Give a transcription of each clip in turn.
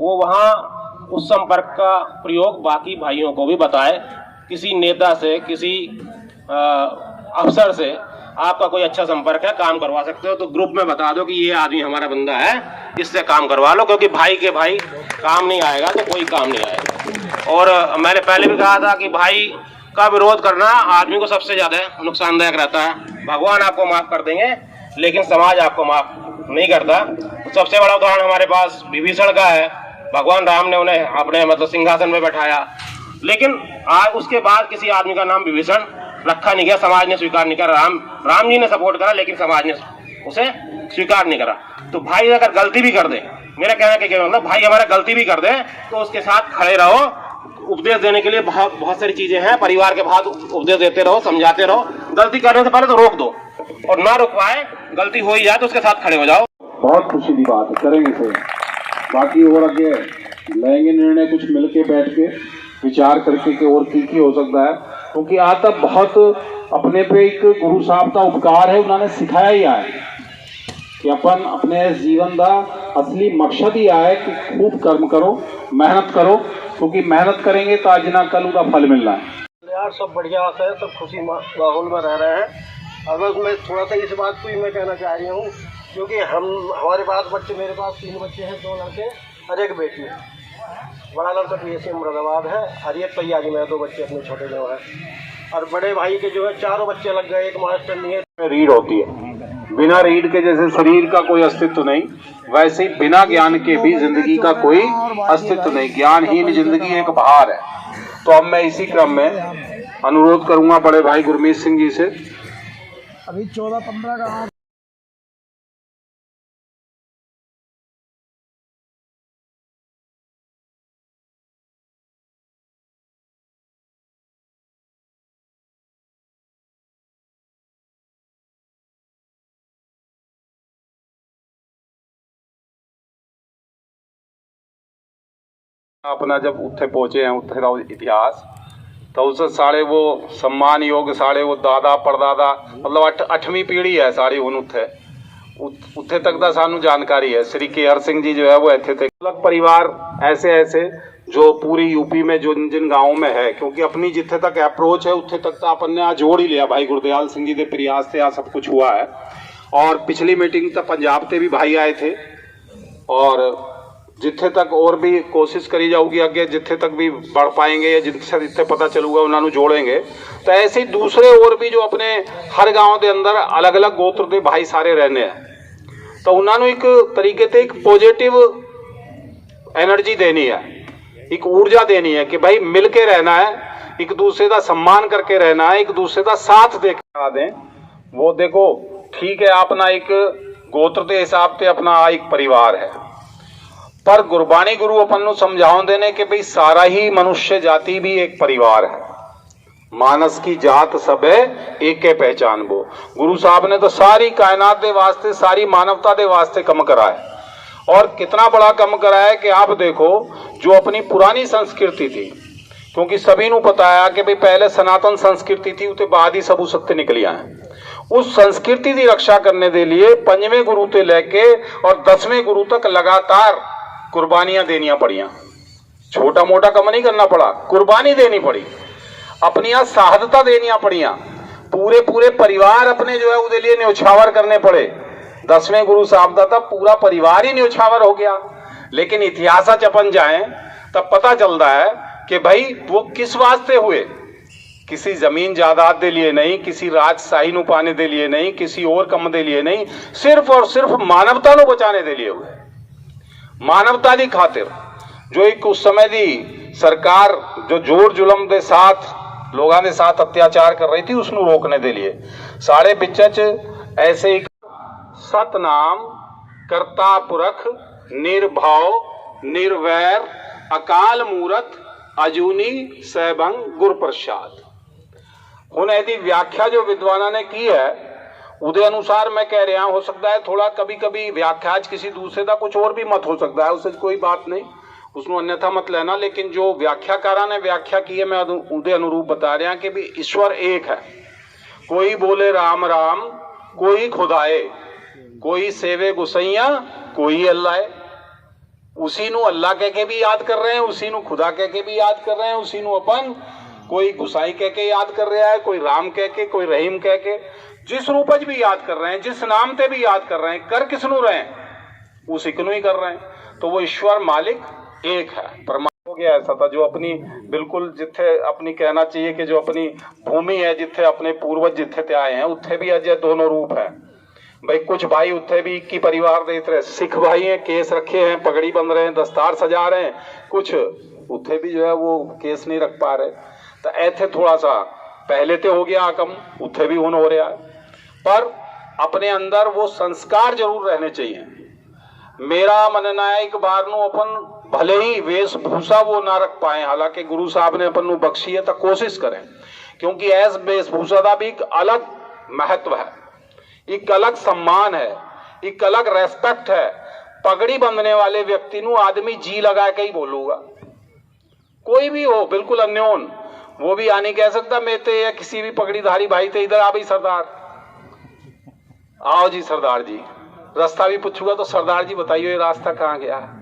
वो वहाँ उस संपर्क का प्रयोग बाकी भाइयों को भी बताए। किसी नेता से, किसी अफसर से आपका कोई अच्छा संपर्क है, काम करवा सकते हो तो ग्रुप में बता दो कि ये आदमी हमारा बंदा है, इससे काम करवा लो, क्योंकि भाई के भाई काम नहीं आएगा तो कोई काम नहीं आएगा। और मैंने पहले भी कहा था कि भाई का विरोध करना आदमी को सबसे ज्यादा नुकसानदायक रहता है। भगवान आपको माफ कर देंगे लेकिन समाज आपको माफ नहीं करता। तो सबसे बड़ा उदाहरण हमारे पास विभीषण का है। भगवान राम ने उन्हें अपने सिंहासन में बैठाया, लेकिन आज उसके बाद किसी आदमी का नाम विभीषण रखा नहीं गया, समाज ने स्वीकार नहीं करा। राम जी ने सपोर्ट करा लेकिन समाज ने उसे स्वीकार नहीं करा। तो भाई अगर गलती भी कर दे, मेरा कहना क्या मतलब, भाई हमारा गलती भी कर दे तो उसके साथ खड़े रहो। उपदेश देने के लिए बहुत सारी चीजें हैं, परिवार के बाद उपदेश देते रहो, समझाते रहो। गलती करने से पहले तो रोक दो, और ना रोक पाए, गलती हो ही जाए तो उसके साथ खड़े हो जाओ। बहुत खुशी की बात है, करेंगे सर। बाकी और आगे लेंगे निर्णय, कुछ मिलके बैठ के विचार करके कि और की हो सकता है, क्योंकि आज तक बहुत अपने पे एक गुरु साहब का उपकार है, उन्होंने सिखाया ही है कि अपन अपने जीवन का असली मकसद ही है कि खूब कर्म करो, मेहनत करो, क्योंकि मेहनत करेंगे तो आज ना कल उसका फल मिलना है। यार सब बढ़िया है, सब खुशी माहौल में रह रहे हैं। और बस मैं थोड़ा सा इस बात को ही मैं कहना चाह रही हूँ, क्योंकि हमारे पास बच्चे, मेरे पास 3 बच्चे हैं, 2 लड़के और 1 बेटी है। बड़ा लड़का PSC मुरादाबाद है और ये तैयारी में 2 बच्चे अपने छोटे जो है। और बड़े भाई के जो है 4 बच्चे लग गए, 1 मास्टर नहीं है। रीढ़ होती है, बिना रीढ़ के जैसे शरीर का कोई अस्तित्व नहीं, वैसे ही बिना ज्ञान के भी जिंदगी का कोई अस्तित्व नहीं। ज्ञानहीन जिंदगी एक भार है। तो अब मैं इसी क्रम में अनुरोध करूंगा बड़े भाई गुरमीत सिंह जी से। अभी 14-15 का अपना जब उत्थे पहुंचे हैं, उत्थे का इतिहास तो उस सारे वो सम्मान योग सारे वो दादा परदादा मतलब 8वीं पीढ़ी है सारी उन उत्थे तक का सानू जानकारी है। श्री KR सिंह जी जो है वो ऐसे थे। अलग परिवार ऐसे ऐसे जो पूरी यूपी में जो जिन गाँवों में है, क्योंकि अपनी जिथे तक अप्रोच है उत्थे तक तो अपन ने आज जोड़ ही लिया। भाई गुरदयाल सिंह जी के प्रयास से आज सब कुछ हुआ है। और पिछली मीटिंग तक पंजाब से भी भाई आए थे, और जिथे तक और भी कोशिश करी जाऊगी अगे, जिथे तक भी बढ़ पाएंगे या जिथे पता चलूगा उन्होंने जोड़ेंगे। तो ऐसे ही दूसरे और भी जो अपने हर गांव के अंदर अलग अलग गोत्र के भाई सारे रहने हैं, तो उन्होंने एक तरीके से एक पॉजिटिव एनर्जी देनी है, एक ऊर्जा देनी है कि भाई मिल के रहना है, एक दूसरे का सम्मान करके रहना है, एक दूसरे का साथ देखा दें। वो देखो ठीक है, अपना एक गोत्र के हिसाब से अपना एक परिवार है, पर गुरबाणी गुरु अपन को समझाओ देने के भाई सारा ही मनुष्य जाति भी एक परिवार है। मानस की जात सब है एक के पहचान वो। गुरु साहब ने तो सारी कायनात के वास्ते, सारी मानवता के वास्ते कम करा है। और कितना बड़ा कम करा है कि आप देखो, जो अपनी पुरानी संस्कृति थी, क्योंकि सभी को पता है कि भाई पहले सनातन संस्कृति थी, उसके बाद ही सब उससे निकलिया है। उस संस्कृति की रक्षा करने के लिए 5वें गुरु से लेके और 10वें गुरु तक लगातार कुर्बानियां देनिया पड़िया। छोटा मोटा कम नहीं करना पड़ा, कुर्बानी देनी पड़ी, अपनी शहादता देनिया पड़िया। पूरे पूरे परिवार अपने जो है उसके लिए न्यौछावर करने पड़े। 10वें गुरु साहब का तब पूरा परिवार ही न्यौछावर हो गया। लेकिन इतिहास अपन जाए तब पता चलता है कि भाई वो किस वास्ते हुए। किसी जमीन जायदाद के लिए नहीं, किसी राजशाही नु पाने के लिए नहीं, किसी और कम के लिए नहीं, सिर्फ और सिर्फ मानवता को बचाने के लिए हुए। मानवता की खातिर जो एक उस समय की सरकार जो जोर जुलम के साथ लोगों के साथ अत्याचार कर रही थी, उसको रोकने के लिए सारे बिचच ऐसे एक सतनाम करता पुरख निर्भाव निर्वैर अकाल मूरत अजूनी सहभंग गुर प्रसाद। हुन यदि व्याख्या जो विद्वाना ने की है उदय अनुसार मैं कह रहा, हो सकता है थोड़ा कभी कभी व्याख्या किसी दूसरे का कुछ और भी मत हो सकता है, उससे कोई बात नहीं, उसमें अन्यथा मत लेना। लेकिन जो व्याख्याकारा ने व्याख्या की है, मैं उदय अनुरूप बता रहा कि भी ईश्वर एक है। कोई बोले राम राम, कोई खुदाए, कोई सेवे गुसैया, कोई अल्लाह। उसी नू अल्लाह कह के भी याद कर रहे हैं, उसी नू खुदा कह के भी याद कर रहे हैं, उसी नू अपन कोई गुसाई कह के याद कर रहा है, कोई राम कह के, कोई रहीम कह के, जिस रूपज भी याद कर रहे हैं, जिस नाम ते भी याद कर रहे हैं, कर किसनू रहे हैं, उसी को ही कर रहे हैं। तो वो ईश्वर मालिक एक है, परमात्मा। हो गया ऐसा था जो अपनी बिल्कुल जिथे अपनी कहना चाहिए कि जो अपनी भूमि है, जिथे अपने पूर्वज जिथे ते आए हैं, उत्थे भी अजय दोनों रूप है भाई। कुछ भाई उत्थे भी की परिवार दे तरह सिख भाई हैं, केस रखे हैं, पगड़ी बंध रहे हैं, दस्तार सजा रहे हैं, कुछ उत्थे भी जो है वो केस नहीं रख पा रहे। तो ऐथे थोड़ा सा पहले तो हो गया कम, उत्थे भी हो रहा है, पर अपने अंदर वो संस्कार जरूर रहने चाहिए। मेरा मनना है एक बार नु अपन भले ही वेशभूषा वो ना रख पाए, हालांकि गुरु साहब ने अपन नु बख्शी है, तो कोशिश करें, क्योंकि ऐस वेशभूषा का भी एक अलग महत्व है, एक अलग सम्मान है, एक अलग रेस्पेक्ट है। पगड़ी बंधने वाले व्यक्ति नु आदमी जी लगा के ही बोलूगा, कोई भी हो, बिल्कुल अन्योन, वो भी आने कह सकता मेरे या किसी भी पगड़ीधारी भाई थे, इधर आ भाई सरदार, आओ जी सरदार जी, रास्ता भी पूछूंगा तो सरदार जी बताइए ये रास्ता कहाँ गया है।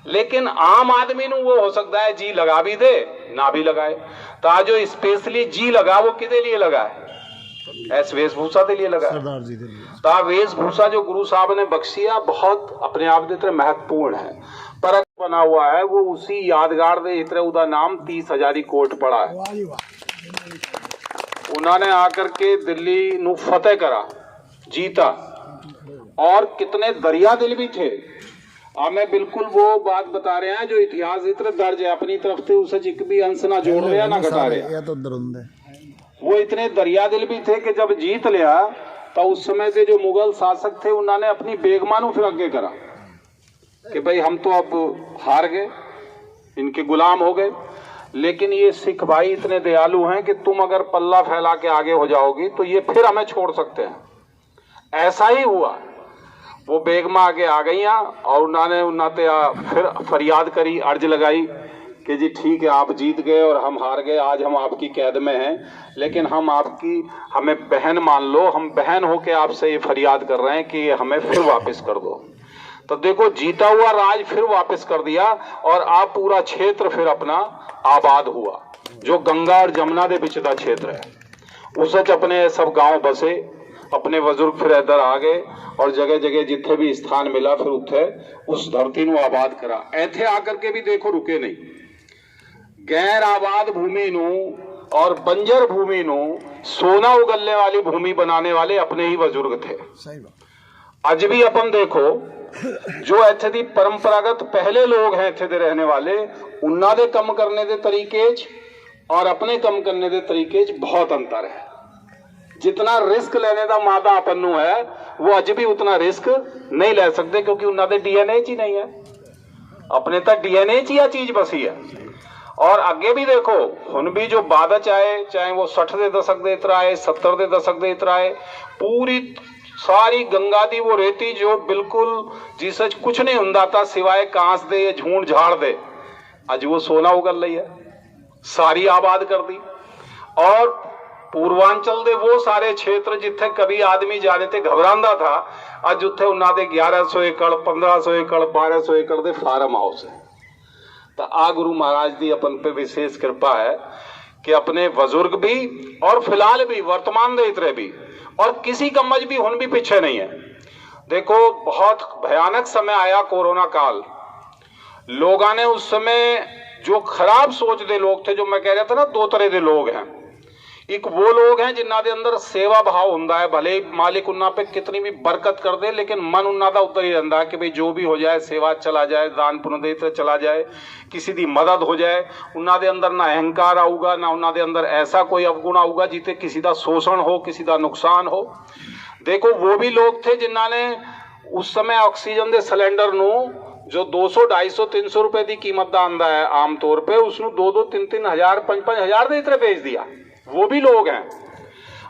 लेकिन आम आदमी नु वो हो सकता है जी लगा भी दे ना भी लगाए। तो आज जो स्पेशली जी लगा वो किदे लिए लगा है, ऐस वेशभूषा के लिए लगा सरदार जी के लिए। तो वेशभूषा जो गुरु साहब ने बख्शी है बहुत अपने आप दे तरह महत्वपूर्ण है, पर बना हुआ है वो उसी यादगार दे इतने उदा नाम 30,000 कोट पड़ा है। उन्होंने आकर के दिल्ली नु फतेह करा, जीता, और कितने दरिया दिल भी थे। अब मैं बिल्कुल वो बात बता रहे हैं जो इतिहास इतना दर्ज है, अपनी तरफ से उसे एक भी अंश ना जोड़ रहे ना घटा रहे। वो इतने दरिया दिल भी थे कि जब जीत लिया तो उस समय से जो मुगल शासक थे उन्होंने अपनी बेगमानों फिर आगे करा कि भाई हम तो अब हार गए, इनके गुलाम हो गए। लेकिन ये सिख भाई इतने दयालु हैं कि तुम अगर पल्ला फैला के आगे हो जाओगी तो ये फिर हमें छोड़ सकते हैं। ऐसा ही हुआ, वो बेगमा आगे आ गई और उन्होंने फिर फरियाद करी, अर्ज लगाई कि जी ठीक है आप जीत गए और हम हार गए, आज हम आपकी कैद में हैं, लेकिन हम आपकी हमें बहन मान लो, हम बहन होके आपसे ये फरियाद कर रहे हैं कि हमें फिर वापस कर दो। तो देखो जीता हुआ राज फिर वापस कर दिया और आप पूरा क्षेत्र फिर अपना आबाद हुआ, जो गंगा और जमुना के बीच का क्षेत्र है। उस अपने सब गांव बसे, अपने बुजुर्ग फिर इधर आ गए और जगह जगह जिथे भी स्थान मिला फिर उठे उस धरती नु आबाद करा। ऐथे आकर के भी देखो रुके नहीं, गैर आबाद भूमि नु और बंजर भूमि नु सोना उगलने वाली भूमि बनाने वाले अपने ही बुजुर्ग थे। आज भी अपन देखो जो इत्थे दी परंपरागत पहले लोग हैं इत्थे दे रहने वाले, उन्ना दे कम करने दे तरीके और अपने कम करने दे तरीके बहुत अंतर है। जितना रिस्क लेने का मादा अपन है वो अज भी उतना रिस्क नहीं ले सकते, क्योंकि उन्होंने डीएनए ही नहीं है, अपने तो डीएनए ही आ चीज बसी है। और अगे भी देखो हुन भी जो बादच आए, चाहे वो 60 के दशक के इतर आए, 70 के दशक के इतर आए, पूरी सारी गंगा दी वो रेती जो बिल्कुल जिस कुछ नहीं हुंदा था सिवाय कांस दे या झूठ झाड़ दे, अज वो सोना उगल रही है, सारी आबाद कर दी। और पूर्वांचल दे वो सारे क्षेत्र जिथे कभी आदमी जाने ते घबरांदा था, अज उत्थे उन्होंने 1100 एकड़ 1500 एकड़ 1200 एकड़ दे फार्म हाउस है। तो आ गुरु महाराज दी अपन पे विशेष कृपा है कि अपने बुजुर्ग भी और फिलहाल भी वर्तमान दे इतरे भी और किसी कमज भी हुन भी पीछे नहीं है। देखो बहुत भयानक समय आया कोरोना काल, लोगों ने उस समय जो खराब सोच दे लोग थे, जो मैं कह रहा था ना दो तरह के लोग हैं। एक वो लोग हैं जिन्हों के अंदर सेवा भाव होंदा है, भले मालिक उन्ना पे कितनी भी बरकत कर दे लेकिन मन उन्ना दा उधर ही रहता है कि भाई जो भी हो जाए सेवा चला जाए, दान पुण्य दे चला जाए, किसी की मदद हो जाए। उन्ना दे अंदर ना अहंकार आऊगा, ना उन्ना दे अंदर ऐसा कोई अवगुण आऊगा जिते किसी का शोषण हो, किसी का नुकसान हो। देखो वो भी लोग थे जिन्होंने उस समय ऑक्सीजन के सिलेंडर नू जो 200 250 300 रुपए की कीमत का आंदा है आम तौर पर, उसनू 2 3 हज़ार 5 हज़ार के इतने बेच दिया। वो भी लोग हैं।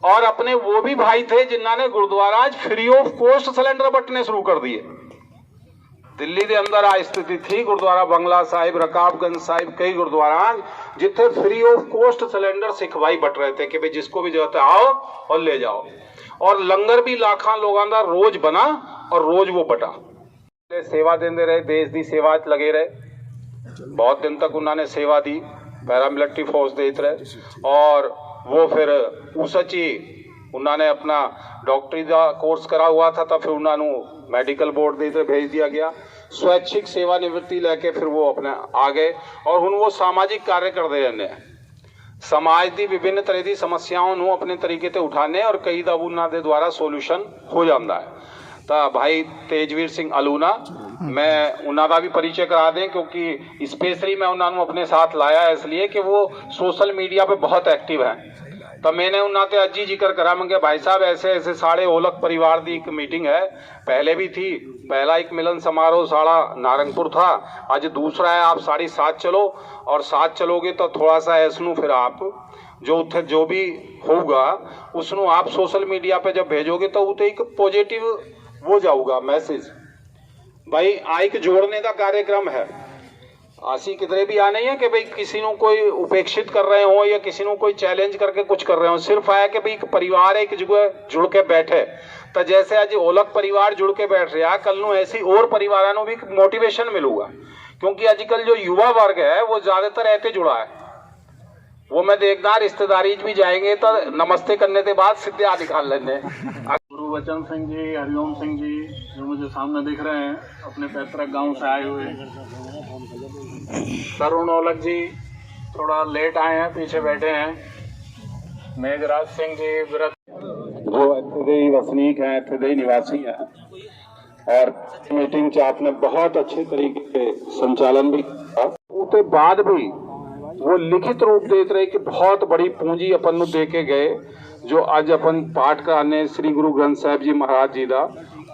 और अपने वो भी भाई थे जिन्होंने gurdwara free of cost cylinder बंटने शुरू कर दिए। दिल्ली के अंदर आ स्थिति थी, गुरुद्वारा बंगला साहिब, रकाबगंज साहिब, कई गुरुद्वारा जिथे free of cost cylinder Sikh भाई बट रहे थे कि भाई जिसको भी जरूरत है आओ और ले जाओ। और लंगर भी लाखों लोगों का रोज बना और रोज वो बटा। सेवा देंदे रहे, देश की सेवा च लगे रहे। बहुत दिन तक उन्होंने सेवा दी, पैरामिलिट्री फोर्स देते रहे। और वो फिर उस उन्होंने अपना डॉक्टरी का कोर्स करा हुआ था, तो फिर उन्होंने मैडिकल बोर्ड देते भेज दिया गया। स्वैच्छिक सेवानिवृत्ति लेके फिर वो अपने आ गए और हुण वो सामाजिक कार्य करते रहने हैं। समाज की विभिन्न तरह की समस्याओं को अपने तरीके से उठाने और कई दा उन्होंने द्वारा सोल्यूशन हो जाता है। तो भाई तेजवीर सिंह अलूना, मैं उन्होंने भी परिचय करा दें, क्योंकि स्पेशली मैं उन्होंने अपने साथ लाया इसलिए कि वो सोशल मीडिया पे बहुत एक्टिव हैं। तो मैंने उन्होंने अज ही जिक्र करा, मैं भाई साहब ऐसे ऐसे साढ़े ओलख परिवार की एक मीटिंग है, पहले भी थी, पहला एक मिलन समारोह साड़ा नारंगपुर था, आज दूसरा है, आप साड़ी साथ चलो और साथ चलोगे तो थोड़ा सा इसनू फिर आप जो भी होगा उसनू आप सोशल मीडिया पे जब भेजोगे तो उते एक पॉजिटिव वो जाऊगा मैसेज। भाई आइक जोड़ने का कार्यक्रम है, आसी किधरे भी आ नहीं है कि भाई किसी को कोई उपेक्षित कर रहे हो या किसी को कोई चैलेंज करके कुछ कर रहे हो, सिर्फ आया कि भाई एक परिवार एक जगह जुड़ के बैठे। तो जैसे आज ओलख परिवार जुड़ के बैठ रहा, कल नू ऐसी और परिवारों को भी मोटिवेशन मिलूगा, क्योंकि आजकल जो युवा वर्ग है वो ज्यादातर ऐसे जुड़ा है। वो मैं देखना रिश्तेदारी भी जाएंगे तो नमस्ते करने के बाद सीधे हाथ निकाल लेंगे। गुरुवचन सिंह जी, हरिओम सिंह जी जो मुझे सामने दिख रहे हैं, अपने पैतृक गांव से आए हुए। तरुण ओलख जी थोड़ा लेट आए हैं, पीछे बैठे हैं। मेघराज सिंह जी व्रत जो इत्थे दे ही वसनीक हैं, इत्थे दे ही निवासी हैं, और मीटिंग च आपने बहुत अच्छे तरीके से संचालन भी किया। उसके बाद भी वो लिखित रूप देते रहे कि बहुत बड़ी पूंजी अपन नूं दे के गए, जो अज अपन पाठ कराने श्री गुरु ग्रंथ साहिब जी महाराज जी का,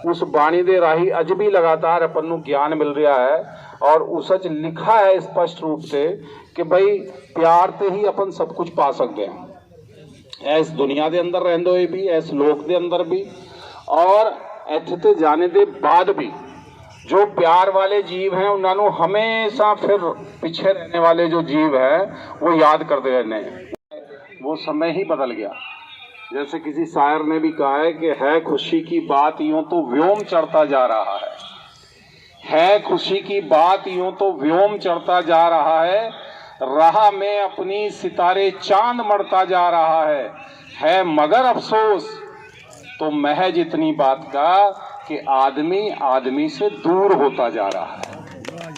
उस बाणी दे राही अज भी लगातार अपन नूं ज्ञान मिल रहा है। और उस लिखा है स्पष्ट रूप से कि भाई प्यार से ही अपन सब कुछ पा सकते हैं, इस दुनिया के अंदर रहते हुए भी, इस लोक के अंदर भी, और इत्थे ते जाने के बाद भी। जो प्यार वाले जीव हैं उन्होंने हमेशा फिर पीछे रहने वाले जो जीव हैं वो याद करते रहने हैं। वो समय ही बदल गया। जैसे किसी शायर ने भी कहा है कि है खुशी की बात यूं तो व्योम चढ़ता जा रहा है खुशी की बात यूं तो व्योम चढ़ता जा रहा है, राह में अपनी सितारे चांद मरता जा रहा है मगर अफसोस तो महज इतनी बात का कि आदमी आदमी से दूर होता जा रहा है।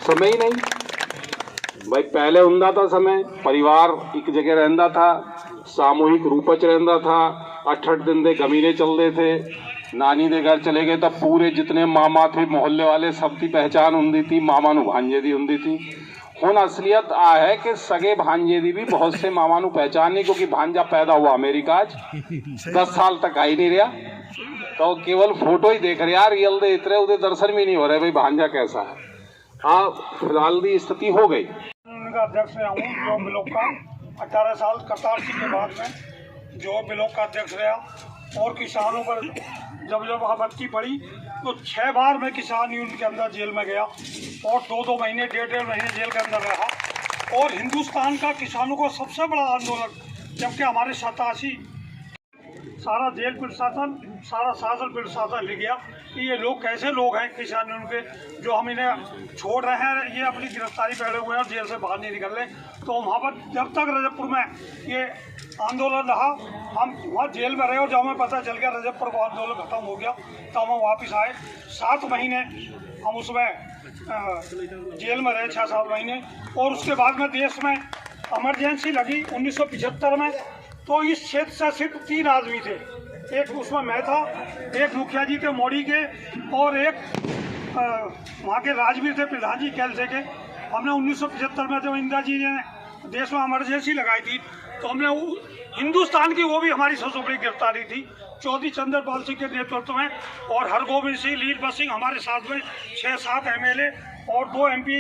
समय ही नहीं भाई, पहले हुंदा था समय, परिवार एक जगह रहता था, सामूहिक रूप च रहता था, 8-8 दिन दे गमीने चलते थे। नानी दे घर चले गए तब पूरे जितने मामा थे मोहल्ले वाले सब की पहचान होंदी थी, मामा नू भांजे दी होंदी थी। हुण असलियत आ है कि सगे भांजे दी भी बहुत से मामा नू पहचान नहीं, क्योंकि भांजा पैदा हुआ अमेरिका 10 साल तक आ ही नहीं रहा, तो केवल फोटो ही देख रहे, रियल दे इतरे उधर दर्शन भी नहीं हो रहे भाई भांजा कैसा है। हाँ, फिलहाल की स्थिति हो गई। उनका अध्यक्ष रहा हूँ जो ब्लॉक का 18 साल करतार सिंह के बाद में जो ब्लॉक का अध्यक्ष रहा। और किसानों पर जब जब आपत्ति पड़ी तो 6 बार मैं किसान यूनियन के अंदर जेल में गया और 2-2 महीने 1.5 महीने जेल के अंदर रहा। और हिंदुस्तान का किसानों को सबसे बड़ा आंदोलन, जबकि हमारे 87 सारा जेल प्रशासन, सारा शासन प्रशासन लिख गया कि ये लोग कैसे लोग हैं किसान यूनियन के, जो हम इन्हें छोड़ रहे हैं, ये अपनी गिरफ्तारी बैठे हुए हैं और जेल से बाहर नहीं निकल रहे। तो वहाँ पर जब तक रजबपुर में ये आंदोलन रहा, हम वहाँ जेल में रहे और जब हमें पता चल गया रजबपुर का आंदोलन खत्म हो गया तो हम वापस आए। 7 महीने हम उसमें जेल में रहे, 6-7 महीने। और उसके बाद में देश में इमरजेंसी लगी 1975 में, तो इस क्षेत्र से सिर्फ 3 आदमी थे, एक उसमें मैं था, एक मुखिया जी के मोड़ी के, और एक वहाँ के राजवीर थे प्रधान जी कैलसे के। हमने 1975 में जब इंदिरा जी ने देश में इमरजेंसी लगाई थी तो हमने हिंदुस्तान की वो भी हमारी सबसे बड़ी गिरफ्तारी थी, चौधरी चंद्रपाल सिंह के नेतृत्व में। और हरगोविंद सिंह, लीलबत सिंह हमारे साथ में, 6-7 MLA और 2 MP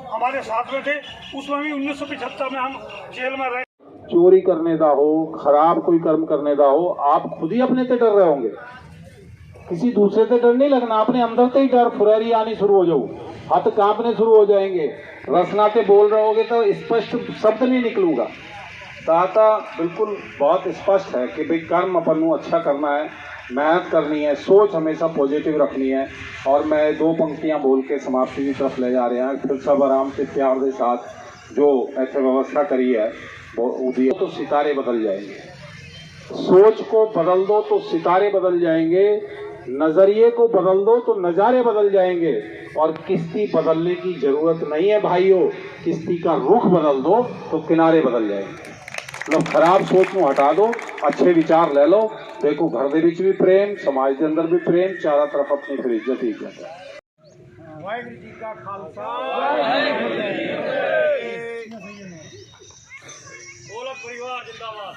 हमारे साथ में थे। उसमें भी 1975 में हम जेल में रहे। चोरी करने का हो, खराब कोई कर्म करने का हो, आप खुद ही अपने से डर रहे होंगे, किसी दूसरे से डर नहीं लगना, अपने अंदर से ही डर फुरैरी आनी शुरू हो जाओ, हाथ कांपने शुरू हो जाएंगे, रसना से बोल रहे होगे तो स्पष्ट शब्द नहीं निकलूगा। ताता बिल्कुल बहुत स्पष्ट है कि भाई कर्म अपन को अच्छा करना है, मेहनत करनी है, सोच हमेशा पॉजिटिव रखनी है। और मैं दो पंक्तियां बोल के समाप्ति की तरफ ले जा रहे हैं। फिर सब आराम से प्यार के साथ जो ऐसे व्यवस्था करी है वो तो सितारे बदल जाएंगे। सोच को बदल दो तो सितारे बदल जाएंगे, नजरिए को बदल दो तो नजारे बदल जाएंगे। और किश्ती बदलने की जरूरत नहीं है भाइयों, किश्ती का रुख बदल दो तो किनारे बदल जाएंगे। मतलब खराब सोच को हटा दो, अच्छे विचार ले लो। देखो घर के विच भी प्रेम, समाज के अंदर भी प्रेम, चारों तरफ अपनी फिर इज्जत ही इज्जत है। वाहिगुरू जी का खालसा, बोलो परिवार जिंदाबाद।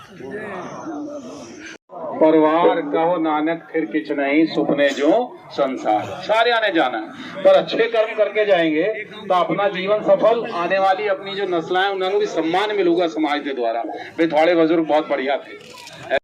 परिवार कहो नानक फिर किच नहीं, सुपने जो संसार। सारे आने जाना है पर अच्छे कर्म करके जाएंगे तो अपना जीवन सफल, आने वाली अपनी जो नस्लें हैं उन्होंने भी सम्मान मिलूगा समाज के द्वारा। वे थोड़े बुजुर्ग बहुत बढ़िया थे।